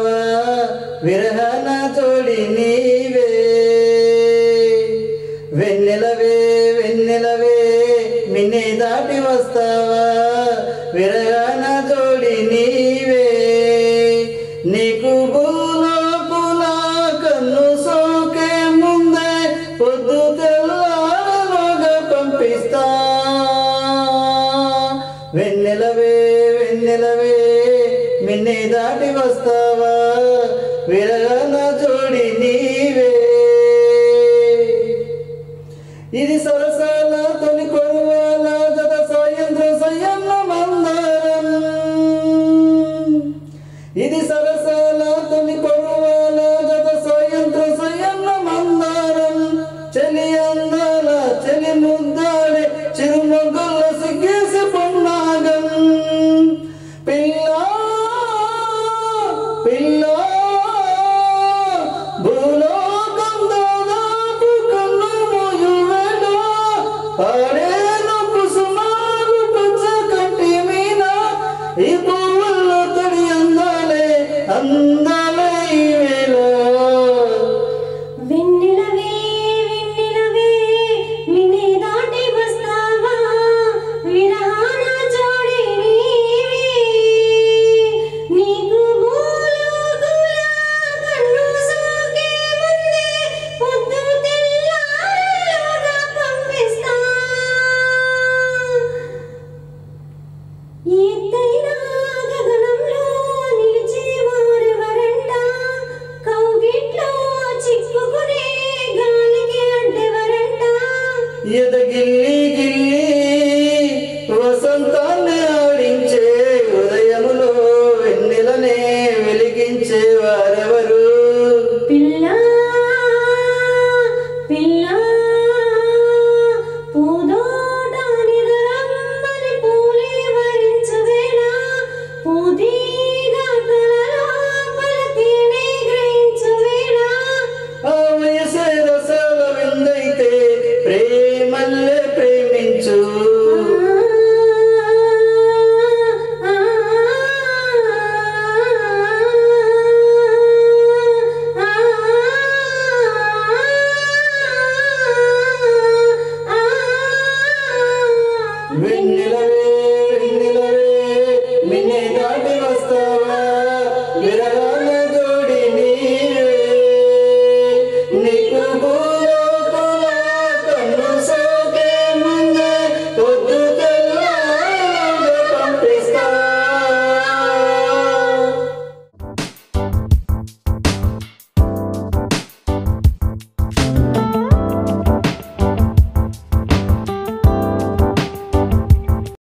వస్తావా విరహన జోడి నీవే వెన్నెలవే వెన్నెలవే మిన్నే దాటి వస్తావా విరహన జోడి నీవే నీకు భూలోకుల కన్ను సోకే ముందే పొద్దు తెల్లారలోగా పంపిస్తా వెన్నెలవే వెన్నెలవే మిన్నే దాటి వస్తావా విరహన జోడి నీవే ఇది సరసాల తొలి కొరువాల జత సాయంత్రం సయ్యన్న మందారం ఇది సరసాల తొలి కొరువాల జత సాయంత్రం సయ్యన్న మందారం చలి అందాల చలి ముద్దాడే చిరుమొగ్గుల సిగ్గేసి పొన్నాగం పిల్లా పిల్లా భూలోకం దాదాపు కన్ను మోయువేళ పాడేను కుసుమాలు పచ్చ కంటి మీద ఈ పువ్వుల్లో తడి అందాలే అందాలే ఈ వేళ వెన్నెలవే వెన్నెలవే మిన్నే దాటి వస్తావా విరహాన జోడి నీవే నీకు భూలోకుల కన్ను సోకే ముందే పొద్దు తెల్లారేలోగా పంపిస్తా ఎత్తైన గగనంలో నిలిచేవారెవరంట కౌగిట్లో చిక్కుకునే గాలికి అడ్డెవరంట ఎదగిల్లి గిల్లి వసంతాన్ని ఆడించే ఉదయములో వెన్నెలనే వెలిగించే వారెవరు పిల్ల పిల్ల పూదోట నిదురమ్మని పూలే వరించు వేళ పూతీగా కలలోపల తేనె గ్రహించు వేళ ఆ వయసే రసాల విందైతే ప్రేమల్లే ప్రేమించు వెన్నెలవే వెన్నెలవే మిన్నే దాటి వస్తావా విరహాల జోడి నీవే